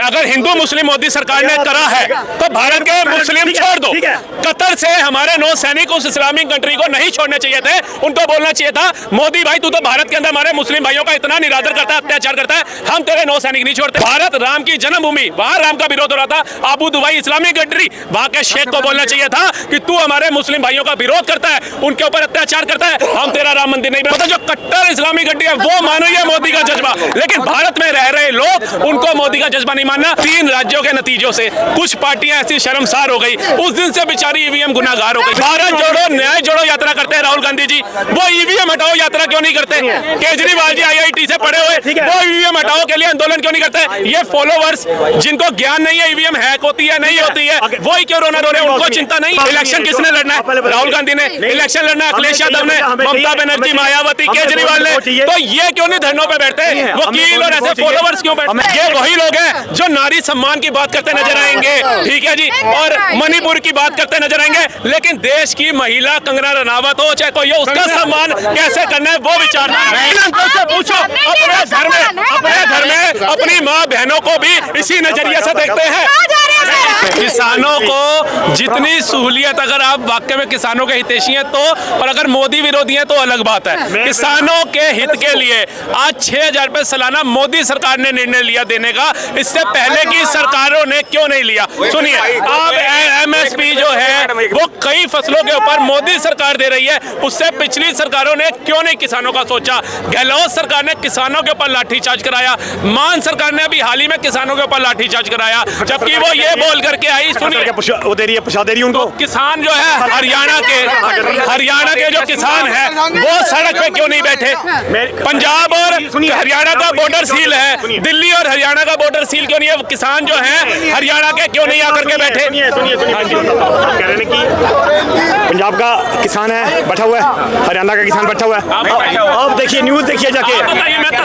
अगर हिंदू मुस्लिम मोदी सरकार ने करा है तो भारत के मुस्लिम छोड़ दो। कतर से हमारे 9 सैनिक उस इस्लामिक कंट्री को नहीं छोड़ने चाहिए थे, उनको बोलना चाहिए था मोदी भाई तू तो भारत के अंदर हमारे मुस्लिम भाइयों का इतना निरादर करता है, अत्याचार करता है, हम तेरे 9 सैनिक नहीं छोड़ते। भारत राम की जन्मभूमि, वहां राम का विरोध हो रहा था, अबू दुबई इस्लामिक कंट्री, वहां के शेख को बोलना चाहिए था कि तू हमारे मुस्लिम भाइयों का विरोध करता है, उनके ऊपर अत्याचार करता है, हम तेरा राम मंदिर नहीं बनाते। जो कट्टर इस्लामिक कंट्री है वो मानो ये मोदी का जज्बा, लेकिन भारत में रह रहे लोग उनको मोदी का जज्बा नहीं मानना। 3 राज्यों के नतीजों से कुछ पार्टियां ऐसी शर्मसार हो गई, उस दिन से बेचारी ईवीएम गुनाहगार हो गई। भारत जोड़ो न्याय जोड़ो यात्रा करते हैं राहुल गांधी जी, वो ईवीएम हटाओ यात्रा क्यों नहीं करते? केजरीवाल जी IIT से पढ़े हुए, वो ईवीएम हटाओ के लिए आंदोलन क्यों नहीं करते? ये फॉलोवर्स जिनको ज्ञान नहीं है ईवीएम हैक होती है नहीं होती है, वो ही क्यों रोना रो रहे हैं? उनको चिंता नहीं। इलेक्शन किसने लड़ना है? राहुल गांधी ने। इलेक्शन लड़ना है अखिलेश यादव ने, ममता बनर्जी, मायावती, केजरीवाल ने। तो ये क्यों नहीं धरनों पे बैठते? वकील और ऐसे फॉलोवर्स क्यों बैठते? ये वही लोग हैं जो नारी सम्मान की बात करते नजर आएंगे, ठीक है जी, और मणिपुर की बात करते नजर आएंगे, लेकिन देश की महिला कंगना रनावत हो चाहे कोई हो, उसका सम्मान कैसे करना है वो विचारना है। पूछो अपने घर में अपनी माँ बहनों को भी इसी नजरिए से देखते हैं। किसानों को जितनी सहूलियत, अगर आप वाकई में किसानों के हितैषी हैं तो, और अगर मोदी विरोधी हैं तो अलग बात है। किसानों के हित के लिए आज 6,000 रुपए सालाना मोदी सरकार ने निर्णय लिया देने का, इससे पहले की सरकारों ने क्यों नहीं लिया? सुनिए, आप MSP जो है वो कई फसलों के ऊपर मोदी सरकार दे रही है, उससे पिछली सरकारों ने क्यों नहीं किसानों का सोचा? गहलोत सरकार ने किसानों के ऊपर लाठीचार्ज कराया, मान सरकार ने अभी हाल ही में किसानों के ऊपर लाठीचार्ज कराया, जबकि वो ये बोल करके आई, सुनिए वो दे रही है, प्रसाद दे रही है उनको। किसान जो है हरियाणा के जो किसान है वो सड़क पे क्यों नहीं बैठे? पंजाब और हरियाणा का बॉर्डर सील है, दिल्ली और हरियाणा का बॉर्डर सील क्यों नहीं है? किसान जो है हरियाणा के क्यों नहीं आकर के बैठे? कह रहे हैं कि पंजाब का किसान है बैठा हुआ है, हरियाणा का किसान बैठा हुआ है। अब देखिए न्यूज देखिए जाके,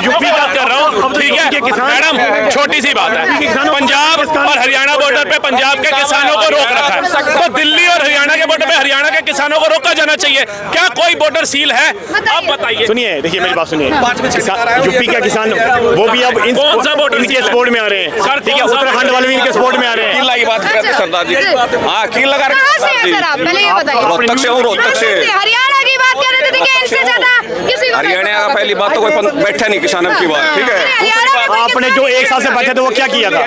यूपी की बात कर रहा हूँ, ठीक है मैडम, छोटी सी बात है, पंजाब और हरियाणा बॉर्डर पे पंजाब के किसानों को रोक रखा है, तो दिल्ली और हरियाणा के बॉर्डर पे हरियाणा के किसानों को रोका जाना चाहिए। क्या कोई बॉर्डर सील है? अब बताइए। सुनिए, देखिए मेरी बात सुनिए, यूपी का किसान वो भी अब इनके स्पोर्ट में आ रहे हैं, ठीक है, उत्तराखंड वाले भी इनके स्पोर्ट में आ रहे हैं। की बात करते हैं सरदार जी, हाँ कील लगा रोहतक से हूँ, रोहतक से। हरियाणा की बात कर रहे थे कि इनसे ज्यादा किसी को हरियाणा का पहली बात तो कोई बैठा नहीं किसानों की बात, ठीक है। आपने जो 1 साल से बैठे थे वो क्या किया था?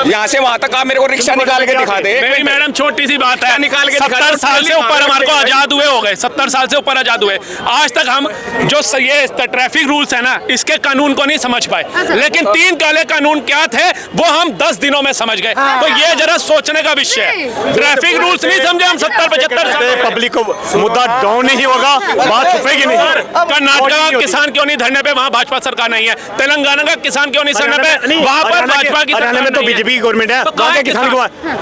यहाँ से वहाँ तक आप मेरे को रिक्शा निकाल के दिखा दे। मेरी मैडम छोटी सी बात है, 70 साल से ऊपर हमारे को आजाद हुए हो गए, 70 साल से ऊपर आजाद हुए, आज तक हम जो ये ट्रैफिक रूल्स है ना, इसके कानून को नहीं समझ पाए, लेकिन 3 काले कानून क्या थे वो हम 10 दिनों में समझ गए। तो ये जरा सोचने का विषय है, ट्रैफिक रूल्स नहीं समझे हम 70-75 साल। पब्लिक को मुद्दा डाउन नहीं होगा, बात छुपेगी नहीं। कर्नाटक का किसान क्यों नहीं धरने पे? वहाँ भाजपा सरकार नहीं है। तेलंगाना का किसान क्यों नहीं धरने पे? वहाँ पर भाजपा की हरियाणा में तो बीजेपी की गवर्नमेंट है, वहाँ किसान को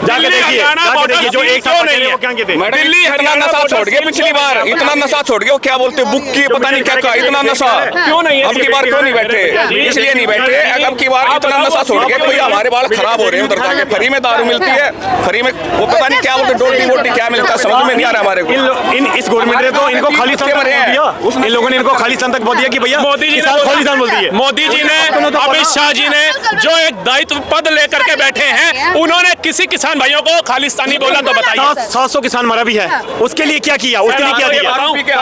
जाके देखिए जो 1 साल नहीं है वो क्या कहते हैं। दिल्ली इतना नशा छोड़ गया, पिछली बार इतना नशा छोड़ गया, वो क्या बोलते बुक की पता नहीं क्या कहा, इतना नशा क्यों नहीं है? अब की बार क्यों नहीं बैठे? इसलिए नहीं बैठे, अब की बार इतना नशा छोड़ गया, भैया हमारे बाल खराब हो रहे हैं। उधर जाके फ्री में दारू मिलती है, फ्री में वो पता नहीं क्या बोलते, डोटी वोटी क्या मिलता है, समझ में नहीं आ रहा हमारे को। इस गवर्नमेंट ने तो इनको खाली इन लोगों ने इनको खालिस्तान तक बोल दिया कि भैया मोदी जी खालिस्तान बोल दिए। मोदी जी ने, अमित शाह जी ने जो एक दायित्व पद लेकर के बैठे हैं, उन्होंने किसी किसान भाइयों को खालिस्तानी बोला तो बताइए। 700 किसान मरा भी है, उसके लिए क्या किया? उसके लिए क्या दिया?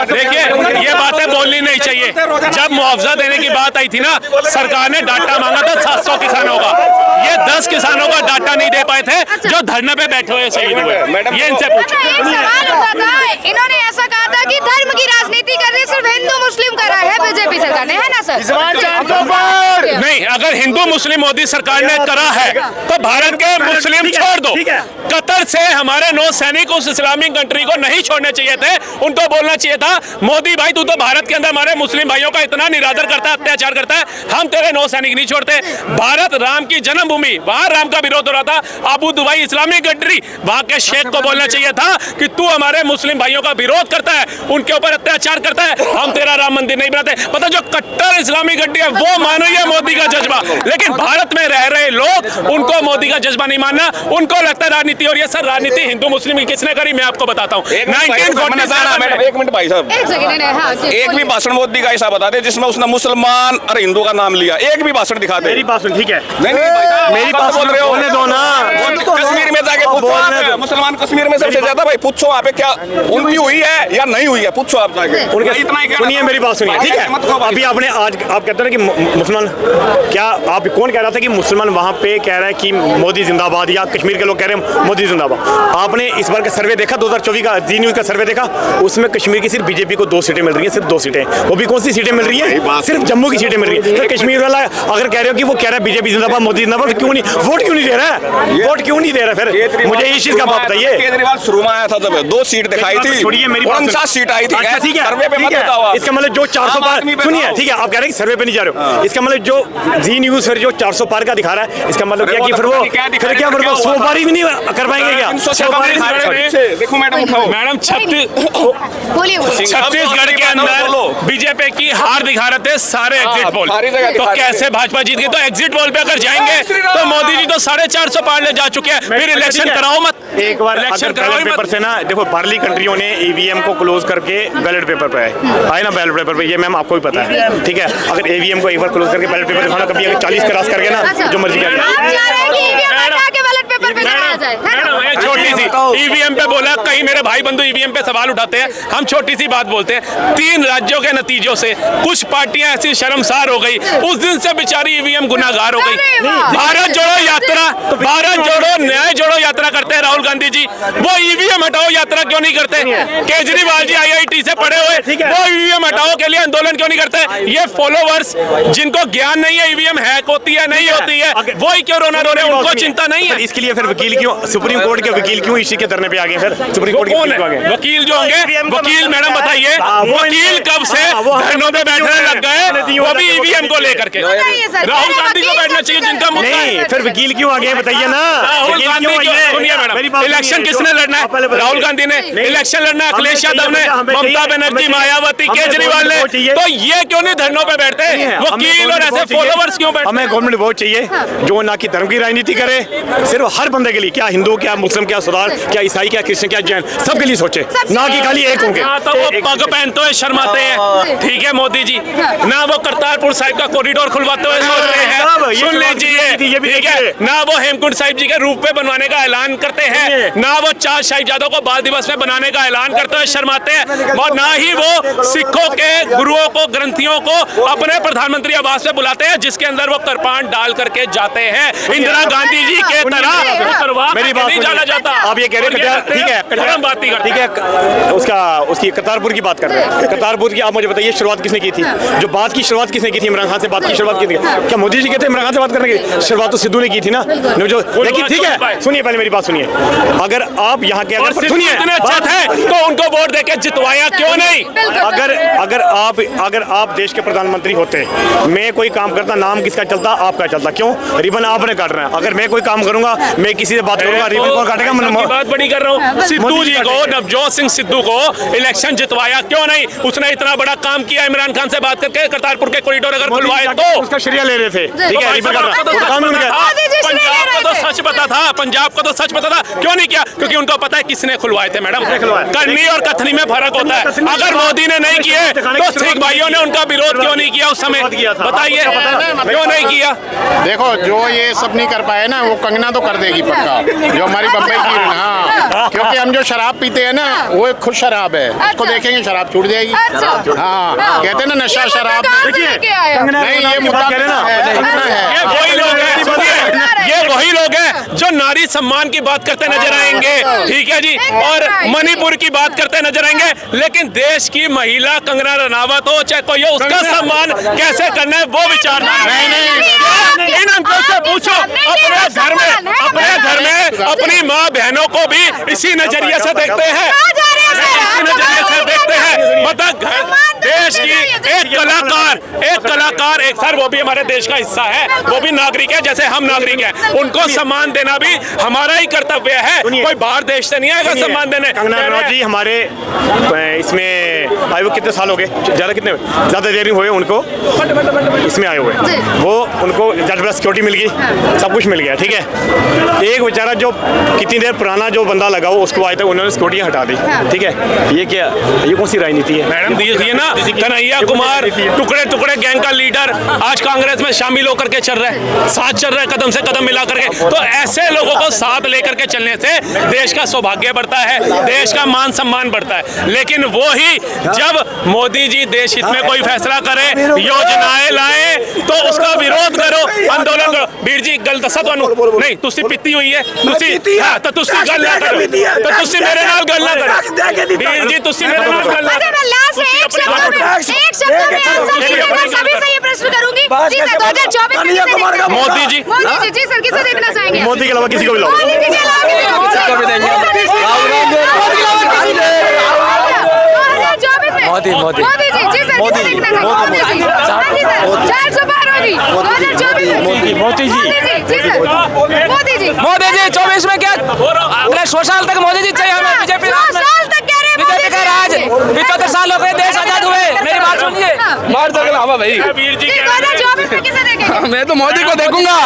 देखिए ये बातें बोलनी नहीं चाहिए। जब मुआवजा देने की बात आई थी ना, सरकार ने डाटा मांगा था 700 किसानों का, ये 10 किसानों का डाटा नहीं दे पाए थे जो धरने पे बैठे हुए शहीद हुए। ये इनसे पूछो। इन्होंने ऐसा कहा था कि धर्म की राजनीति कर रही सिर्फ हिंदू मुस्लिम करा है बीजेपी सरकार ने, है ना सर? नहीं, अगर हिंदू मुस्लिम मोदी सरकार ने करा है तो भारत के मुस्लिम छोड़ दो। कतर से हमारे 9 सैनिक उस इस्लामिक कंट्री को नहीं छोड़ने चाहिए थे, उनको बोलना चाहिए था मोदी भाई तू तो भारत के अंदर हमारे मुस्लिम भाइयों का इतना निरादर करता है, अत्याचार करता है, हम तेरे 9 सैनिक नहीं छोड़ते। भारत राम की जन्मभूमि, वहां राम का विरोध हो रहा था, अबू दुबई इस्लामिक कंट्री, वहां के शेख को बोलना चाहिए था कि तू हमारे मुस्लिम भाइयों का विरोध करता है, उनके ऊपर अत्याचार करता है, हम तेरा राम मंदिर नहीं बनाते। मतलब जो कट्टर इस्लामिक कंट्री है वो मानो ये मोदी का जज्बा, लेकिन भारत में रह रहे लोग उनको मोदी का जज्बा नहीं मानना, उनको लगता है राजनीति, और ये सर राजनीति हिंदू मुस्लिम की किसने करी मैं आपको बताता हूँ। 1947 एक मिनट भाई साहब, एक सेकंड, हाँ, एक भी भाषण मोदी का ऐसा बता दे जिसमें उसने मुसलमान और हिंदू का नाम लिया, एक भी भाषण दिखा दे। मेरी बात सुन, ठीक है, नहीं भाई साहब, मेरी बात बोल रहे हो, बोलने दो ना। कश्मीर में जाके पूछो आप, मुसलमान कश्मीर में सबसे ज्यादा, भाई पूछो वहाँ पे क्या उनकी हुई है या नहीं हुई है, पूछो आप जाके। इतना ही सुनिए, मेरी बात सुनिए, ठीक है। अभी आपने आज आप कहते हैं कि मुसलमान, क्या आप कौन कह रहा था कि मुसलमान वहाँ पे कह रहा है कि मोदी जिंदाबाद, या कश्मीर के लोग कह रहे हैं मोदी जिंदाबाद? आपने इस बार का सर्वे देखा, 2024 का जी न्यूज़ का सर्वे देखा, उसमें कश्मीर की सिर्फ बीजेपी को 2 सीटें मिल रही हैं, सिर्फ 2 सीटें, वो भी कौन सी सीटें मिल रही हैं? सिर्फ जम्मू की सीटें मिल रही है। तो कश्मीर वाला अगर कह रहे हो कि वो कह रहा है बीजेपी जिंदाबाद मोदी जिंदाबाद, क्यों नहीं वोट क्यों नहीं दे रहा है? वोट क्यों नहीं दे रहा? फिर मुझे इस चीज का बात बताइए। केजरीवाल शुरू में आया था जब 2 सीट दिखाई थी, छोड़िए मेरी बात, 49 सीट आई थी। अच्छा ठीक है, सर्वे पे मत बताओ आप। इसका मतलब जो 400 पार, सुनिए ठीक है, आप कह रहे हैं कि सर्वे पे नहीं जा रहे हो, इसका मतलब जो जी न्यूज़ फिर जो 400 पार का दिखा रहा है, इसका मतलब क्या कि फिर वो क्या 100 पारी भी नहीं कर पाएंगे क्या? देखो मैडम, उठाओ मैडम, बोलिए छत्तीसगढ़ के अंदर बीजेपी की हार दिखा रहे थे सारे एग्जिट पोल, तो कैसे भाजपा जीत गई? तो एग्जिट पोल पे अगर जाएंगे तो मोदी जी तो 450 पार ले जा चुके हैं, फिर इलेक्शन कराओ मत। एक बार इलेक्शन बैलेट पेपर से ना, देखो बाहरली कंट्रियों ने ईवीएम को क्लोज करके बैलेट पेपर पे आए ना, बैलेट पेपर पे, ये मैम आपको भी पता है, ठीक है। अगर ईवीएम को एक बार क्लोज करके बैलेट पेपर दिखाना, कभी अगर 40 क्रॉस करके ना, जो मर्जी कर छोटी सी ईवीएम पे बोला, कहीं मेरे भाई बंधु ईवीएम पे सवाल उठाते हैं, हम छोटी सी बात बोलते हैं। 3 राज्यों के नतीजों से कुछ पार्टियां ऐसी शर्मसार हो गई, उस दिन से बेचारी ईवीएम गुनाहगार हो गई। भारत जोड़ो यात्रा, भारत जोड़ो न्याय जोड़ो यात्रा करते हैं राहुल गांधी जी, वो ईवीएम हटाओ यात्रा क्यों नहीं करते? केजरीवाल जी IIT से पढ़े हुए, वो ईवीएम हटाओ के लिए आंदोलन क्यों नहीं करते? ये फॉलोवर्स जिनको ज्ञान नहीं है ईवीएम हैक होती है नहीं होती है, वही क्यों रोना रो रहे हैं, उनको चिंता नहीं है। इसके लिए फिर वकील क्यों, सुप्रीम कोर्ट के वकील क्यों इसी के धरने पे आ गए? फिर सुप्रीम कोर्ट के वकील जो होंगे, वकील मैडम बताइए, वकील कब से धरनों पे बैठने लग गए, वो भी ईवीएम को लेकर के? राहुल गांधी को बैठना चाहिए जिनका मुद्दा नहीं, फिर वकील क्यों आ गए बताइए ना? राहुल गांधी, सुनिए मैडम, इलेक्शन किसने लड़ना है? राहुल गांधी ने इलेक्शन लड़ना है, अखिलेश यादव ने, ममता बनर्जी, मायावती, केजरीवाल ने, तो ये क्यों नहीं धरनों पे बैठते? वकील और ऐसे फॉलोवर्स क्यों बैठते? हमें गवर्नमेंट वोट चाहिए जो ना कि धर्म की राजनीति करे, सिर्फ हर बंदे के लिए, क्या हिंदू, क्या मुस्लिम, क्या सुधार, क्या ईसाई, क्या क्रिश्चियन, क्या जैन, सबके लिए सोचे, ना कि खाली एक होंगे। तो वो पग पहनते हुए शर्माते हैं, ठीक है मोदी जी, ना वो करतारपुर साहिब का कॉरिडोर खुलवाते हुए सोच रहे हैं, सुन लीजिए, ठीक है, ना वो हेमकुंड साहिब जी के रूप में बनवाने का ऐलान करते हैं, ना वो 4 साहिबजादों को बाल दिवस में बनाने का ऐलान करते हुए शर्माते हैं, और ना ही वो सिखों के गुरुओं को, ग्रंथियों को अपने प्रधानमंत्री आवास में बुलाते हैं, जिसके अंदर वो कृपाण डाल करके जाते हैं। इंदिरा गांधी जी के तरह मेरी बात नहीं जाना जाता। आप ये कह रहे हैं, ठीक है, बात ही ठीक है, उसकी करतारपुर की बात कर रहे हैं। करतारपुर की आप मुझे बताइए शुरुआत किसने की थी? जो बात की शुरुआत किसने की थी? इमरान खान से बात की शुरुआत की थी क्या? मोदी जी कहते हैं इमरान खान से बात करने की शुरुआत तो सिद्धू ने की थी ना, जो लेकिन ठीक है, सुनिए पहले मेरी बात सुनिए, अगर आप यहाँ के सुनिए तो उनको वोट देके जितवाया क्यों नहीं? अगर आप देश के प्रधानमंत्री होते, मैं कोई काम करता, नाम किसका चलता? आपका चलता, क्यों? रिबन आपने काट रहे हैं। अगर मैं कोई काम करूंगा, मैं किसी से बात करूंगा, रिबन कौन काटेगा? बात बड़ी कर रहा हूँ, सिद्धू जी को, नवजोत सिंह सिद्धू को इलेक्शन जितवाया क्यों नहीं? उसने इतना बड़ा काम किया इमरान खान से बात करके, करतारपुर के कॉरिडोर अगर खुलवाए तो उसका श्रेय ले रहे थे, ठीक है, रिबन पंजाब को तो सच पता था, पंजाब को तो सच पता था, क्यों नहीं किया? क्योंकि उनको पता है किसने खुलवाए थे। मैडम, करनी और कथनी में फर्क होता है। अगर मोदी ने नहीं किए तो सिख भाइयों ने उनका विरोध क्यों नहीं किया उस समय? बताइए क्यों नहीं किया? देखो, जो ये सब नहीं कर पाए ना, वो कंगना तो कर देगी पक्का, जो हमारी बम्बई की। हाँ, क्योंकि हम जो शराब पीते हैं ना, वो एक खुद शराब है, उसको देखेंगे शराब छूट जाएगी। हाँ, कहते हैं ना नशा शराब। नहीं, ये मुद्दा है ना, ये वही लोग हैं, ये वही लोग हैं जो नारी सम्मान की बात करते नजर आएंगे, ठीक है जी, और मणिपुर की बात करते नजर आएंगे, लेकिन देश की महिला कंगना रनावत हो चाहे कोई हो, उसका सम्मान कैसे करना है वो विचारना। नहीं, इन अंकों से पूछो, अपने घर में अपनी माँ बहनों को भी इसी नजरिए से देखते हैं, इसी नजरिए से देखते हैं। मतलब देश की एक कलाकार एक सर, वो भी हमारे देश का हिस्सा है, वो भी नागरिक है जैसे हम नागरिक हैं, उनको सम्मान देना भी हमारा ही कर्तव्य है। कोई बाहर देश से नहीं आएगा सम्मान देने। कंगना रनौत जी हमारे इसमें भाई वो कितने साल हो गए, ज़्यादा देर नहीं हुए उनको इसमें आए हुए, वो उनको ज़्यादा सिक्योरिटी मिल गई, सब कुछ मिल गया, ठीक है। एक बेचारा जो कितनी देर पुराना जो बंदा लगा हो उसको आज तक उन्होंने सिक्योरिटी हटा दी, ठीक है। ये क्या, ये कौन सी राजनीति है मैडम? देखिए ना, कन्हैया कुमार टुकड़े टुकड़े गैंग का लीडर आज कांग्रेस में शामिल होकर के चल रहा है, साथ चल रहा है, कदम से कदम मिला करके। तो ऐसे लोगों को साथ लेकर के चलने से देश का सौभाग्य बढ़ता है, देश का मान सम्मान बढ़ता है। लेकिन वो ही जब मोदी जी देश हित में कोई फैसला करे, योजनाएं लाए, तो उसका विरोध करो, आंदोलन करो। वीर जी गल दसा तुहानू नहीं, तुसी पीती हुई है, तुसी हां तो तुसी गल ना करो, तो तुसी मेरे नाल गल ना करो। वीर जी तुसी मेरे नाल गल ना करो। लास्ट एक शब्द में आंसर देना, सभी से ये प्रश्न करूंगी जी सर, 2024 में मोदी जी जी सर किसे देखना चाहेंगे? मोदी के अलावा किसी को भी लाओ। मोदी जी के अलावा किसी को भी देंगे। मोदी जी जी सर किसे देखना चाहेंगे? मोदी जी 400 पार होगी 2024 मोदी जी जी सर मोदी जी 24 में क्या अगले 100 साल तक मोदी जी चाहिए हमें। बीजेपी 100 साल तक कह रहे हैं बीजेपी का राज 75 साल हो गए, देश आजाद हुए। मेरी बात सुनिए, मार दगला हवा भाई, वीर जी जी 2024 में किसे देखेंगे? मैं तो मोदी को देखूंगा।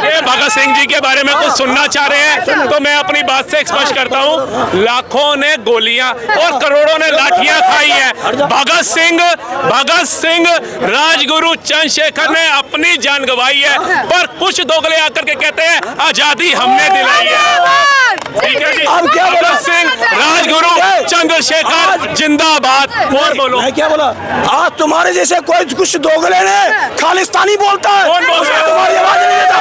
ये भगत सिंह जी के बारे में कुछ सुनना चाह रहे हैं तो मैं अपनी बात से स्पष्ट करता हूं। लाखों ने गोलियां और करोड़ों ने लाठियां खाई है। भगत सिंह राजगुरु चंद्रशेखर ने अपनी जान गंवाई है, पर कुछ दोगले आकर के कहते हैं आजादी हमने दिलाई है। ठीक है जी, भगत सिंह राजगुरु चंद्रशेखर जिंदाबाद। और बोलो, मैं क्या बोला? आज तुम्हारे जैसे कोई कुछ दोगले ने खालिस्तानी बोलता है, कौन बोलता है? तुम्हारी आवाज नहीं देता।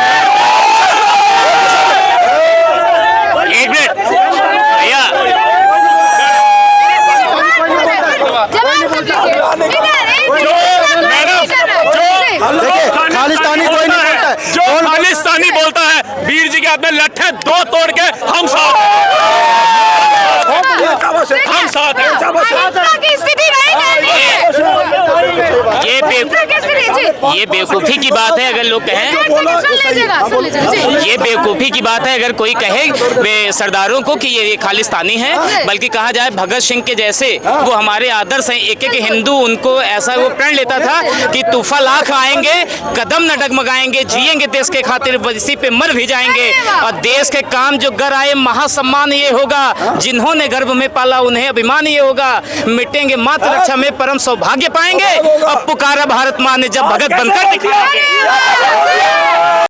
एक मिनट भैया, खालिस्तानी कोई नहीं बोलता है। जो खालिस्तानी बोलता है, वीर जी के हाथ में लठ है, दो तोड़ के हम साथ हैं, हम साथ हैं। की स्थिति ये बेवकूफ़ी की बात है अगर लोग कहें, ये बेवकूफ़ी की बात है अगर कोई कहे वे सरदारों को कि ये खालिस्तानी है, बल्कि कहा जाए भगत सिंह के जैसे वो हमारे आदर्श हैं। एक एक हिंदू उनको ऐसा वो प्रण लेता था कि तूफान आँख आएंगे, कदम न डगमगाएंगे, जिएंगे देश के खातिर, इसी पे मर भी जाएंगे। और देश के काम जो कर आए, महासम्मान ये होगा, जिन्होंने गर्भ में पाला उन्हें अभिमान ये होगा, मिटेंगे मातृ रक्षा में परम सौभाग्य पाएंगे। अब पुकारा भारत माँ ने जब भगत बनकर दिखाएंगे।